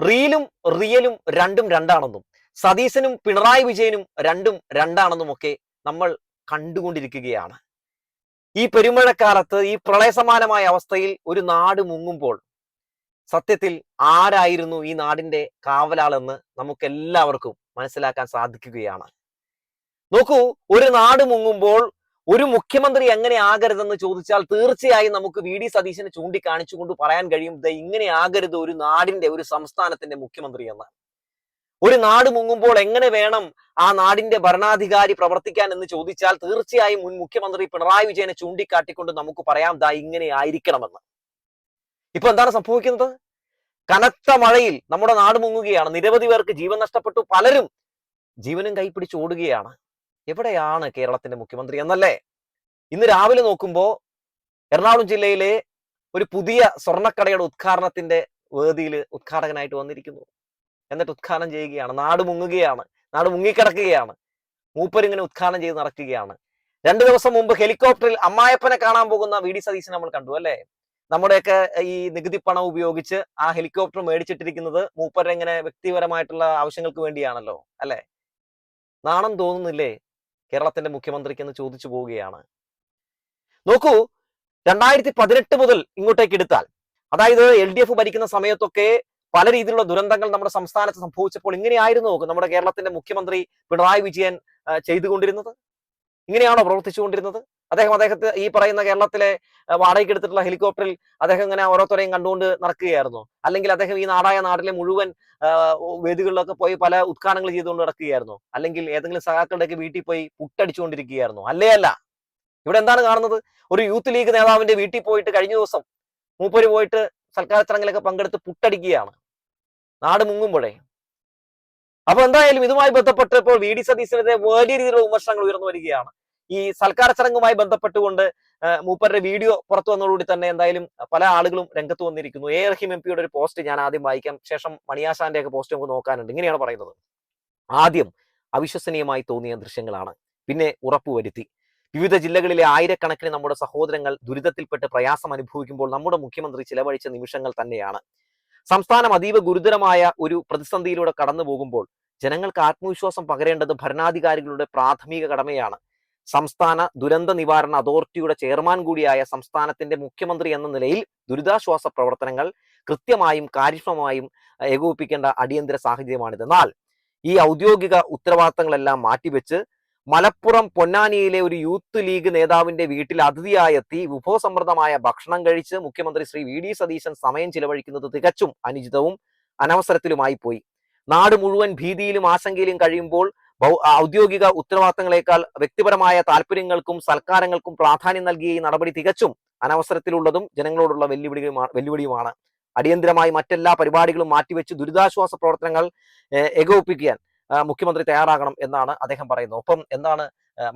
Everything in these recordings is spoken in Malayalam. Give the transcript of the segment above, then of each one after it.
റീലും റിയലും രണ്ടും രണ്ടാണെന്നും സതീശനും പിണറായി വിജയനും രണ്ടും രണ്ടാണെന്നും ഒക്കെ നമ്മൾ കണ്ടുകൊണ്ടിരിക്കുകയാണ്. ഈ പെരുമഴക്കാലത്ത് ഈ പ്രളയസമാനമായ അവസ്ഥയിൽ ഒരു നാട് മുങ്ങുമ്പോൾ സത്യത്തിൽ ആരായിരുന്നു ഈ നാടിന്റെ കാവലാളെന്ന് നമുക്ക് എല്ലാവർക്കും മനസ്സിലാക്കാൻ സാധിക്കുകയാണ്. നോക്കൂ, ഒരു നാട് മുങ്ങുമ്പോൾ ഒരു മുഖ്യമന്ത്രി എങ്ങനെ ആകരുതെന്ന് ചോദിച്ചാൽ തീർച്ചയായും നമുക്ക് വി ഡി സതീശനെ ചൂണ്ടിക്കാണിച്ചുകൊണ്ട് പറയാൻ കഴിയും, ഇങ്ങനെ ആകരുത് ഒരു നാടിന്റെ, ഒരു സംസ്ഥാനത്തിന്റെ മുഖ്യമന്ത്രി എന്ന്. ഒരു നാട് മുങ്ങുമ്പോൾ എങ്ങനെ വേണം ആ നാടിന്റെ ഭരണാധികാരി പ്രവർത്തിക്കാൻ എന്ന് ചോദിച്ചാൽ തീർച്ചയായും മുൻ മുഖ്യമന്ത്രി പിണറായി വിജയനെ ചൂണ്ടിക്കാട്ടിക്കൊണ്ട് നമുക്ക് പറയാം, ഇങ്ങനെ ആയിരിക്കണമെന്ന്. ഇപ്പൊ എന്താണ് സംഭവിക്കുന്നത്? കനത്ത മഴയിൽ നമ്മുടെ നാട് മുങ്ങുകയാണ്. നിരവധി പേർക്ക് ജീവൻ നഷ്ടപ്പെട്ടു. പലരും ജീവനും കൈപ്പിടിച്ച് ഓടുകയാണ്. എവിടെയാണ് കേരളത്തിന്റെ മുഖ്യമന്ത്രി എന്നല്ലേ? ഇന്ന് രാവിലെ നോക്കുമ്പോ എറണാകുളം ജില്ലയിലെ ഒരു പുതിയ സ്വർണ്ണക്കടയുടെ ഉദ്ഘാടനത്തിന്റെ വേദിയിൽ ഉദ്ഘാടകനായിട്ട് വന്നിരിക്കുന്നു. എന്നിട്ട് ഉദ്ഘാടനം ചെയ്യുകയാണ്. നാട് മുങ്ങുകയാണ്, നാട് മുങ്ങിക്കിടക്കുകയാണ്. മൂപ്പരിങ്ങനെ ഉദ്ഘാടനം ചെയ്ത് നടക്കുകയാണ്. 2 ദിവസം മുമ്പ് ഹെലികോപ്റ്ററിൽ അമ്മായപ്പനെ കാണാൻ പോകുന്ന വി ഡി സതീശൻ നമ്മൾ കണ്ടു അല്ലെ? നമ്മുടെയൊക്കെ ഈ നികുതി പണം ഉപയോഗിച്ച് ആ ഹെലികോപ്റ്റർ മേടിച്ചിട്ടിരിക്കുന്നത് മൂപ്പരുടെ ഇങ്ങനെ വ്യക്തിപരമായിട്ടുള്ള ആവശ്യങ്ങൾക്ക് വേണ്ടിയാണല്ലോ അല്ലെ? നാണം തോന്നുന്നില്ലേ കേരളത്തിന്റെ മുഖ്യമന്ത്രിക്ക് എന്ന് ചോദിച്ചു പോവുകയാണ്. നോക്കൂ, 2018 മുതൽ ഇങ്ങോട്ടേക്ക് എടുത്താൽ, അതായത് LDF ഭരിക്കുന്ന സമയത്തൊക്കെ പല രീതിയിലുള്ള ദുരന്തങ്ങൾ നമ്മുടെ സംസ്ഥാനത്ത് സംഭവിച്ചപ്പോൾ ഇങ്ങനെയായിരുന്നു നമ്മുടെ കേരളത്തിന്റെ മുഖ്യമന്ത്രി പിണറായി വിജയൻ ചെയ്തുകൊണ്ടിരുന്നത്? ഇങ്ങനെയാണോ പ്രവർത്തിച്ചുകൊണ്ടിരുന്നത്? അദ്ദേഹത്തെ ഈ പറയുന്ന കേരളത്തിലെ വാടകയ്ക്ക് എടുത്തിട്ടുള്ള ഹെലികോപ്റ്ററിൽ അദ്ദേഹം ഇങ്ങനെ ഓരോരുത്തരെയും കണ്ടുകൊണ്ട് നടക്കുകയായിരുന്നു? അല്ലെങ്കിൽ അദ്ദേഹം ഈ നാട്ടിലെ മുഴുവൻ വേദികളിലൊക്കെ പോയി പല ഉദ്ഘാടനങ്ങൾ ചെയ്തുകൊണ്ട് നടക്കുകയായിരുന്നു? അല്ലെങ്കിൽ ഏതെങ്കിലും സഖാക്കളുടെയൊക്കെ വീട്ടിൽ പോയി പുട്ടടിച്ചുകൊണ്ടിരിക്കുകയായിരുന്നു? അല്ല. ഇവിടെ എന്താണ് കാണുന്നത്? ഒരു യൂത്ത് ലീഗ് നേതാവിന്റെ വീട്ടിൽ പോയിട്ട് കഴിഞ്ഞ ദിവസം മൂപ്പര് പോയിട്ട് സൽക്കാര ചടങ്ങിലൊക്കെ പങ്കെടുത്ത് പുട്ടടിക്കുകയാണ് നാട് മുങ്ങുമ്പോഴേ. അപ്പൊ എന്തായാലും ഇതുമായി ബന്ധപ്പെട്ട് ഇപ്പോൾ വി ഡി സതീശനെതിരെ വലിയ രീതിയിലുള്ള വിമർശനങ്ങൾ ഉയർന്നു വരികയാണ്. ഈ സൽക്കാര ചടങ്ങുമായി ബന്ധപ്പെട്ടുകൊണ്ട് മൂപ്പരുടെ വീഡിയോ പുറത്തു വന്നതോടുകൂടി തന്നെ എന്തായാലും പല ആളുകളും രംഗത്ത് വന്നിരിക്കുന്നു. റഹീം MP യുടെ ഒരു പോസ്റ്റ് ഞാൻ ആദ്യം വായിക്കാം, ശേഷം മണിയാശാന്റെ ഒക്കെ പോസ്റ്റ് നമുക്ക് നോക്കാനുണ്ട്. ഇങ്ങനെയാണ് പറയുന്നത്: ആദ്യം അവിശ്വസനീയമായി തോന്നിയ ദൃശ്യങ്ങളാണ്, പിന്നെ ഉറപ്പുവരുത്തി. വിവിധ ജില്ലകളിലെ ആയിരക്കണക്കിന് നമ്മുടെ സഹോദരങ്ങൾ ദുരിതത്തിൽപ്പെട്ട് പ്രയാസം അനുഭവിക്കുമ്പോൾ നമ്മുടെ മുഖ്യമന്ത്രി ചിലവഴിച്ച നിമിഷങ്ങൾ തന്നെയാണ്. സംസ്ഥാനം അതീവ ഗുരുതരമായ ഒരു പ്രതിസന്ധിയിലൂടെ കടന്നു പോകുമ്പോൾ ജനങ്ങൾക്ക് ആത്മവിശ്വാസം പകരേണ്ടത് ഭരണാധികാരികളുടെ പ്രാഥമിക കടമയാണ്. സംസ്ഥാന ദുരന്ത നിവാരണ അതോറിറ്റിയുടെ ചെയർമാൻ കൂടിയായ സംസ്ഥാനത്തിന്റെ മുഖ്യമന്ത്രി എന്ന നിലയിൽ ദുരിതാശ്വാസ പ്രവർത്തനങ്ങൾ കൃത്യമായും കാര്യക്ഷമമായും ഏകോപിപ്പിക്കേണ്ട അടിയന്തര സാഹചര്യമാണിത്. എന്നാൽ ഈ ഔദ്യോഗിക ഉത്തരവാദിത്തങ്ങളെല്ലാം മാറ്റിവെച്ച് മലപ്പുറം പൊന്നാനിയിലെ ഒരു യൂത്ത് ലീഗ് നേതാവിന്റെ വീട്ടിൽ അതിഥിയായെത്തി വിഭവസമൃദ്ധമായ ഭക്ഷണം കഴിച്ച് മുഖ്യമന്ത്രി ശ്രീ വി ഡി സതീശൻ സമയം ചിലവഴിക്കുന്നത് തികച്ചും അനുചിതവും അനവസരത്തിലുമായി പോയി. നാട് മുഴുവൻ ഭീതിയിലും ആശങ്കയിലും കഴിയുമ്പോൾ ഔദ്യോഗിക ഉത്തരവാദിത്തങ്ങളെക്കാൾ വ്യക്തിപരമായ താല്പര്യങ്ങൾക്കും സൽക്കാരങ്ങൾക്കും പ്രാധാന്യം നൽകിയ ഈ നടപടി തികച്ചും അനവസരത്തിലുള്ളതും ജനങ്ങളോടുള്ള വെല്ലുവിളിയുമാണ്. അടിയന്തരമായി മറ്റെല്ലാ പരിപാടികളും മാറ്റിവെച്ച് ദുരിതാശ്വാസ പ്രവർത്തനങ്ങൾ ഏകോപിപ്പിക്കാൻ മുഖ്യമന്ത്രി തയ്യാറാകണം എന്നാണ് അദ്ദേഹം പറയുന്നത്. ഒപ്പം എന്താണ്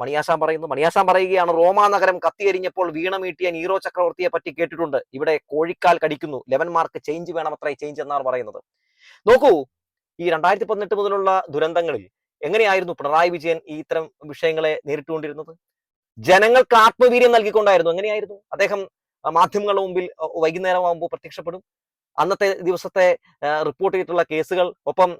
മണിയാശാൻ പറയുന്നത്? മണിയാശാൻ പറയുകയാണ്, റോമാ നഗരം കത്തിയെരിഞ്ഞപ്പോൾ വീണമീട്ടിയ നീറോ ചക്രവർത്തിയെ പറ്റി കേട്ടിട്ടുണ്ട്. ഇവിടെ കോഴിക്കാൽ കടിക്കുന്നു, 11 മാർക്ക് ചേഞ്ച് വേണമത്രേ ചേഞ്ച് എന്നാണ് പറയുന്നത്. നോക്കൂ, ഈ 2018 മുതലുള്ള ദുരന്തങ്ങളിൽ എങ്ങനെയായിരുന്നു പിണറായി വിജയൻ ഈ ഇത്തരം വിഷയങ്ങളെ നേരിട്ടുകൊണ്ടിരുന്നത്? ജനങ്ങൾക്ക് ആത്മവീര്യം നൽകിക്കൊണ്ടായിരുന്നു. എങ്ങനെയായിരുന്നു അദ്ദേഹം മാധ്യമങ്ങളുടെ മുമ്പിൽ വൈകുന്നേരം ആകുമ്പോൾ പ്രത്യക്ഷപ്പെടും. അന്നത്തെ ദിവസത്തെ റിപ്പോർട്ട് ചെയ്തിട്ടുള്ള കേസുകൾ, ഒപ്പം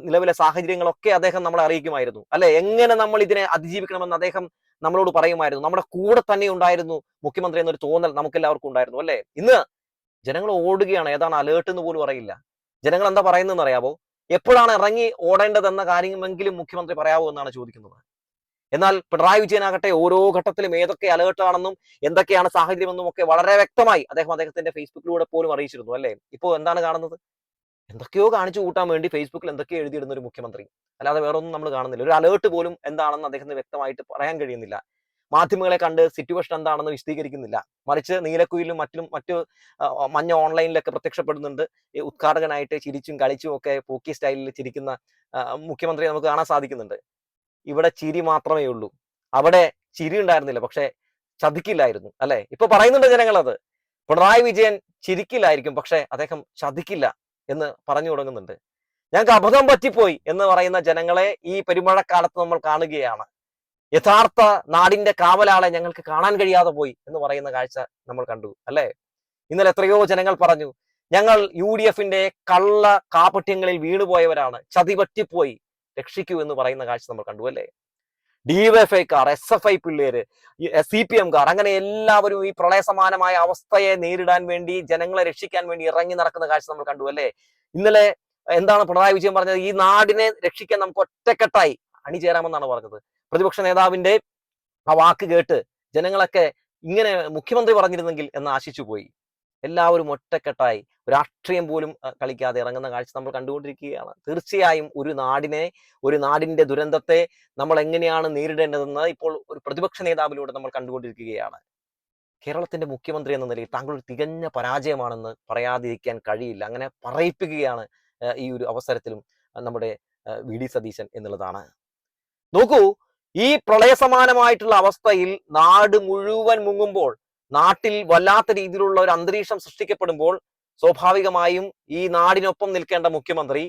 നിലവിലെ സാഹചര്യങ്ങളൊക്കെ അദ്ദേഹം നമ്മളെ അറിയിക്കുമായിരുന്നു അല്ലെ? എങ്ങനെ നമ്മൾ ഇതിനെ അതിജീവിക്കണമെന്ന് അദ്ദേഹം നമ്മളോട് പറയുമായിരുന്നു. നമ്മുടെ കൂടെ തന്നെ ഉണ്ടായിരുന്നു മുഖ്യമന്ത്രി എന്നൊരു തോന്നൽ നമുക്ക് എല്ലാവർക്കും ഉണ്ടായിരുന്നു അല്ലെ? ഇന്ന് ജനങ്ങൾ ഓടുകയാണ്. ഏതാണ് അലേർട്ട് എന്ന് പോലും അറിയില്ല. ജനങ്ങൾ എന്താ പറയുന്നതെന്ന് അറിയാവോ? എപ്പോഴാണ് ഇറങ്ങി ഓടേണ്ടതെന്ന കാര്യമെങ്കിലും മുഖ്യമന്ത്രി പറയാവോ എന്നാണ് ചോദിക്കുന്നത്. എന്നാൽ പിണറായി വിജയനാകട്ടെ ഓരോ ഘട്ടത്തിലും ഏതൊക്കെ അലേർട്ടാണെന്നും എന്തൊക്കെയാണ് സാഹചര്യമെന്നും ഒക്കെ വളരെ വ്യക്തമായി അദ്ദേഹത്തിന്റെ ഫേസ്ബുക്കിലൂടെ പോലും അറിയിച്ചിരുന്നു അല്ലെ? ഇപ്പോൾ എന്താണ് കാണുന്നത്? എന്തൊക്കെയോ കാണിച്ചു കൂട്ടാൻ വേണ്ടി ഫേസ്ബുക്കിൽ എന്തൊക്കെയോ എഴുതിയിടുന്ന ഒരു മുഖ്യമന്ത്രി, അല്ലാതെ വേറൊന്നും നമ്മൾ കാണുന്നില്ല. ഒരു അലേർട്ട് പോലും എന്താണെന്ന് അദ്ദേഹത്തിന് വ്യക്തമായിട്ട് പറയാൻ കഴിയുന്നില്ല. മാധ്യമങ്ങളെ കണ്ട് സിറ്റുവേഷൻ എന്താണെന്ന് വിശദീകരിക്കുന്നില്ല. മറിച്ച് നീലക്കുയിലും മറ്റു മഞ്ഞ ഓൺലൈനിലൊക്കെ പ്രത്യക്ഷപ്പെടുന്നുണ്ട്. ഈ ഉദ്ഘാടകനായിട്ട് ചിരിച്ചും കളിച്ചും ഒക്കെ പോക്കി സ്റ്റൈലിൽ ചിരിക്കുന്ന മുഖ്യമന്ത്രിയെ നമുക്ക് കാണാൻ സാധിക്കുന്നുണ്ട്. ഇവിടെ ചിരി മാത്രമേ ഉള്ളൂ. അവിടെ ചിരി ഉണ്ടായിരുന്നില്ല, പക്ഷെ ചതിക്കില്ലായിരുന്നു അല്ലെ? ഇപ്പൊ പറയുന്നുണ്ട് ജനങ്ങൾ, അത് പിണറായി വിജയൻ ചിരിക്കില്ലായിരിക്കും, പക്ഷെ അദ്ദേഹം ചതിക്കില്ല എന്ന് പറഞ്ഞു തുടങ്ങുന്നുണ്ട്. ഞങ്ങൾക്ക് അബദ്ധം പറ്റിപ്പോയി എന്ന് പറയുന്ന ജനങ്ങളെ ഈ പെരുമഴക്കാലത്ത് നമ്മൾ കാണുകയാണ്. യഥാർത്ഥ നാടിന്റെ കാവലാളെ ഞങ്ങൾക്ക് കാണാൻ കഴിയാതെ പോയി എന്ന് പറയുന്ന കാഴ്ച നമ്മൾ കണ്ടു അല്ലെ? ഇന്നലെ എത്രയോ ജനങ്ങൾ പറഞ്ഞു, ഞങ്ങൾ UDFന്റെ കള്ള കാപട്യങ്ങളിൽ വീണുപോയവരാണ്, ചതിപറ്റിപ്പോയി, രക്ഷിക്കൂ എന്ന് പറയുന്ന കാഴ്ച നമ്മൾ കണ്ടു അല്ലേ. DYFIക്കാർ, SFI പിള്ളേര്, CPMകാർ, അങ്ങനെ എല്ലാവരും ഈ പ്രളയസമാനമായ അവസ്ഥയെ നേരിടാൻ വേണ്ടി, ജനങ്ങളെ രക്ഷിക്കാൻ വേണ്ടി ഇറങ്ങി നടക്കുന്ന കാഴ്ച നമ്മൾ കണ്ടു അല്ലേ. ഇന്നലെ എന്താണ് പിണറായി വിജയൻ പറഞ്ഞത്? ഈ നാടിനെ രക്ഷിക്കാൻ നമുക്ക് ഒറ്റക്കെട്ടായി അണിചേരാമെന്നാണ് പറഞ്ഞത്. പ്രതിപക്ഷ നേതാവിന്റെ ആ വാക്ക് കേട്ട് ജനങ്ങളൊക്കെ ഇങ്ങനെ മുഖ്യമന്ത്രി പറഞ്ഞിരുന്നെങ്കിൽ എന്ന് ആശിച്ചു പോയി. എല്ലാവരും ഒറ്റക്കെട്ടായി രാഷ്ട്രീയം പോലും കളിക്കാതെ ഇറങ്ങുന്ന കാഴ്ച നമ്മൾ കണ്ടുകൊണ്ടിരിക്കുകയാണ്. തീർച്ചയായും ഒരു നാടിന്റെ ദുരന്തത്തെ നമ്മൾ എങ്ങനെയാണ് നേരിടേണ്ടതെന്ന് ഇപ്പോൾ ഒരു പ്രതിപക്ഷ നേതാവിലൂടെ നമ്മൾ കണ്ടുകൊണ്ടിരിക്കുകയാണ്. കേരളത്തിന്റെ മുഖ്യമന്ത്രി എന്ന നിലയിൽ താങ്കൾ ഒരു തികഞ്ഞ പരാജയമാണെന്ന് പറയാതിരിക്കാൻ കഴിയില്ല. അങ്ങനെ പറയിപ്പിക്കുകയാണ് ഈ ഒരു അവസരത്തിലും നമ്മുടെ VD സതീശൻ എന്നുള്ളതാണ്. നോക്കൂ, ഈ പ്രളയസമാനമായിട്ടുള്ള അവസ്ഥയിൽ നാട് മുഴുവൻ മുങ്ങുമ്പോൾ, നാട്ടിൽ വല്ലാത്ത രീതിയിലുള്ള ഒരു അന്തരീക്ഷം സൃഷ്ടിക്കപ്പെടുമ്പോൾ, സ്വാഭാവികമായും ഈ നാടിനൊപ്പം നിൽക്കേണ്ട മുഖ്യമന്ത്രി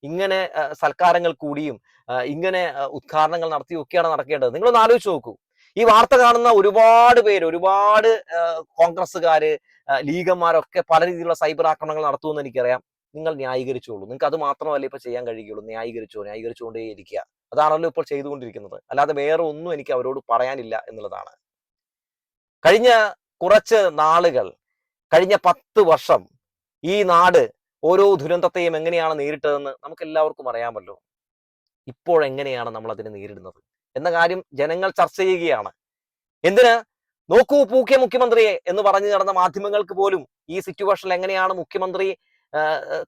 ഇങ്ങനെ സൽക്കാരങ്ങൾ കൂടിയും ഇങ്ങനെ ഉദ്ഘാടനങ്ങൾ നടത്തിയൊക്കെയാണ് നടക്കേണ്ടത്. നിങ്ങളൊന്ന് ആലോചിച്ച് നോക്കൂ. ഈ വാർത്ത കാണുന്ന ഒരുപാട് പേര്, ഒരുപാട് കോൺഗ്രസ്സുകാര്, ലീഗന്മാരൊക്കെ പല രീതിയിലുള്ള സൈബർ ആക്രമണങ്ങൾ നടത്തുമെന്ന് എനിക്കറിയാം. നിങ്ങൾ ന്യായീകരിച്ചോളൂ. നിങ്ങൾക്ക് അത് മാത്രമല്ല ഇപ്പൊ ചെയ്യാൻ കഴിയുള്ളൂ. ന്യായീകരിച്ചുകൊണ്ടേയിരിക്കുക. അതാണല്ലോ ഇപ്പോൾ ചെയ്തുകൊണ്ടിരിക്കുന്നത്. അല്ലാതെ വേറെ ഒന്നും എനിക്ക് അവരോട് പറയാനില്ല എന്നുള്ളതാണ്. കഴിഞ്ഞ കുറച്ച് നാളുകൾ, കഴിഞ്ഞ 10 വർഷം ഈ നാട് ഓരോ ദുരന്തത്തെയും എങ്ങനെയാണ് നേരിട്ടതെന്ന് നമുക്ക് എല്ലാവർക്കും അറിയാമല്ലോ. ഇപ്പോഴെങ്ങനെയാണ് നമ്മൾ അതിനെ നേരിടുന്നത് എന്ന കാര്യം ജനങ്ങൾ ചർച്ച ചെയ്യുകയാണ്. എന്തിന്? നോക്കൂ പൂക്കിയ മുഖ്യമന്ത്രിയെ എന്ന് പറഞ്ഞു നടന്ന മാധ്യമങ്ങൾക്ക് പോലും ഈ സിറ്റുവേഷനിൽ എങ്ങനെയാണ് മുഖ്യമന്ത്രി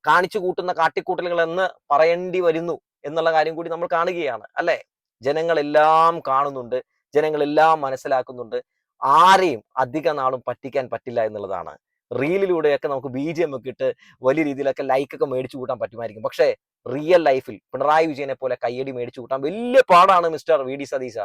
കാണിച്ചു കൂട്ടുന്ന കാട്ടിക്കൂട്ടലുകൾ എന്ന് പറയേണ്ടി വരുന്നു എന്നുള്ള കാര്യം കൂടി നമ്മൾ കാണുകയാണ് അല്ലെ. ജനങ്ങളെല്ലാം കാണുന്നുണ്ട്, ജനങ്ങളെല്ലാം മനസ്സിലാക്കുന്നുണ്ട്. ആരെയും അധിക നാളും പറ്റിക്കാൻ പറ്റില്ല എന്നുള്ളതാണ്. റീലിലൂടെയൊക്കെ നമുക്ക് BGM ഒക്കെ ഇട്ട് വലിയ രീതിയിലൊക്കെ ലൈക്കൊക്കെ മേടിച്ചു കൂട്ടാൻ പറ്റുമായിരിക്കും. പക്ഷേ റിയൽ ലൈഫിൽ പിണറായി വിജയനെ പോലെ കയ്യടി മേടിച്ചു കൂട്ടാൻ വലിയ പാടാണ് മിസ്റ്റർ VD സതീശ.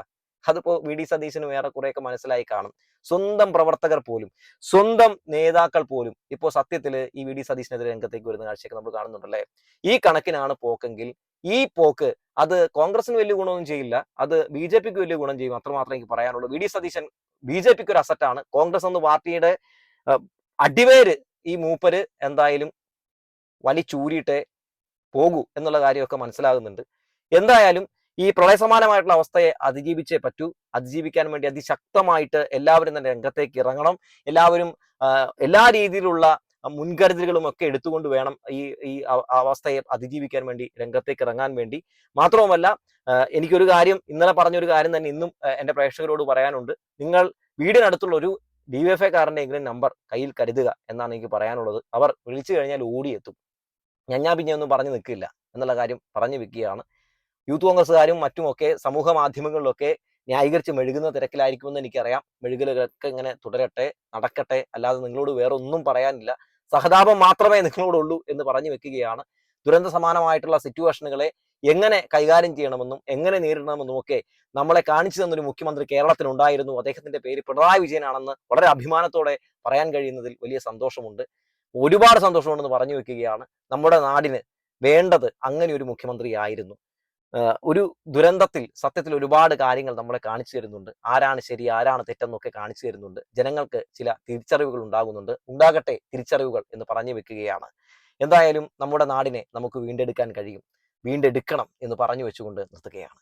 അതിപ്പോ VD സതീശനും ഏറെക്കുറെയൊക്കെ മനസ്സിലായി കാണും. സ്വന്തം പ്രവർത്തകർ പോലും, സ്വന്തം നേതാക്കൾ പോലും ഇപ്പോൾ സത്യത്തില് ഈ VD സതീശനെതിരെ രംഗത്തേക്ക് വരുന്ന കാഴ്ചയൊക്കെ നമ്മൾ കാണുന്നുണ്ടല്ലേ. ഈ കണക്കിനാണ് പോക്കെങ്കിൽ ഈ പോക്ക് അത് കോൺഗ്രസിന് വലിയ ഗുണമൊന്നും ചെയ്യില്ല, അത് BJPക്ക് വലിയ ഗുണം ചെയ്യും. അത്രമാത്രം എനിക്ക് പറയാനുള്ളൂ. VD സതീശൻ BJPക്ക് ഒരു അസറ്റാണ്. കോൺഗ്രസ് എന്ന പാർട്ടിയുടെ അടിവേര് ഈ മൂപ്പര് എന്തായാലും വലിച്ചൂരിയിട്ടേ പോകൂ എന്നുള്ള കാര്യമൊക്കെ മനസ്സിലാകുന്നുണ്ട്. എന്തായാലും ഈ പ്രളയസമാനമായിട്ടുള്ള അവസ്ഥയെ അതിജീവിച്ചേ പറ്റൂ. അതിജീവിക്കാൻ വേണ്ടി അതിശക്തമായിട്ട് എല്ലാവരും തന്നെ രംഗത്തേക്ക് ഇറങ്ങണം. എല്ലാവരും എല്ലാ രീതിയിലുള്ള മുൻകരുതലുകളും ഒക്കെ എടുത്തുകൊണ്ട് വേണം ഈ അവസ്ഥയെ അതിജീവിക്കാൻ വേണ്ടി രംഗത്തേക്ക് ഇറങ്ങാൻ വേണ്ടി. മാത്രവുമല്ല, എനിക്കൊരു കാര്യം, ഇന്നലെ പറഞ്ഞൊരു കാര്യം തന്നെ ഇന്നും എന്റെ പ്രേക്ഷകരോട് പറയാനുണ്ട്. നിങ്ങൾ വീടിനടുത്തുള്ള ഒരു DYFIക്കാരന്റെ എങ്കിലും നമ്പർ കയ്യിൽ കരുതുക എന്നാണ് എനിക്ക് പറയാനുള്ളത്. അവർ വിളിച്ചു കഴിഞ്ഞാൽ ഓടിയെത്തും. ഞാൻ പിന്നെ ഒന്നും പറഞ്ഞു നിൽക്കില്ല എന്നുള്ള കാര്യം പറഞ്ഞു വെക്കുകയാണ്. യൂത്ത് കോൺഗ്രസ്സുകാരും മറ്റുമൊക്കെ സമൂഹ മാധ്യമങ്ങളിലൊക്കെ ന്യായീകരിച്ച് മെഴുകുന്ന തിരക്കിലായിരിക്കുമെന്ന് എനിക്കറിയാം. മെഴുകലുകളൊക്കെ ഇങ്ങനെ തുടരട്ടെ, നടക്കട്ടെ. അല്ലാതെ നിങ്ങളോട് വേറെ ഒന്നും പറയാനില്ല. സഹതാപം മാത്രമേ നിങ്ങളോടുള്ളൂ എന്ന് പറഞ്ഞു വെക്കുകയാണ്. ദുരന്ത സമാനമായിട്ടുള്ള സിറ്റുവേഷനുകളെ എങ്ങനെ കൈകാര്യം ചെയ്യണമെന്നും എങ്ങനെ നേരിടണമെന്നും ഒക്കെ നമ്മളെ കാണിച്ചു തന്നൊരു മുഖ്യമന്ത്രി കേരളത്തിനുണ്ടായിരുന്നു. അദ്ദേഹത്തിന്റെ പേര് പിണറായി വിജയനാണെന്ന് വളരെ അഭിമാനത്തോടെ പറയാൻ കഴിയുന്നതിൽ വലിയ സന്തോഷമുണ്ട്. ഒരുപാട് സന്തോഷമുണ്ടെന്ന് പറഞ്ഞു വെക്കുകയാണ്. നമ്മുടെ നാടിന് വേണ്ടത് അങ്ങനെ ഒരു മുഖ്യമന്ത്രി ആയിരുന്നു. ഒരു ദുരന്തത്തിൽ സത്യത്തിൽ ഒരുപാട് കാര്യങ്ങൾ നമ്മളെ കാണിച്ചു തരുന്നുണ്ട്. ആരാണ് ശരി, ആരാണ് തെറ്റെന്നൊക്കെ കാണിച്ചു തരുന്നുണ്ട്. ജനങ്ങൾക്ക് ചില തിരിച്ചറിവുകൾ ഉണ്ടാകട്ടെ തിരിച്ചറിവുകൾ എന്ന് പറഞ്ഞു വെക്കുകയാണ്. എന്തായാലും നമ്മുടെ നാടിനെ നമുക്ക് വീണ്ടെടുക്കാൻ കഴിയും. വീണ്ടെടുക്കണം എന്ന് പറഞ്ഞു വെച്ചുകൊണ്ട് നിർത്തുകയാണ്.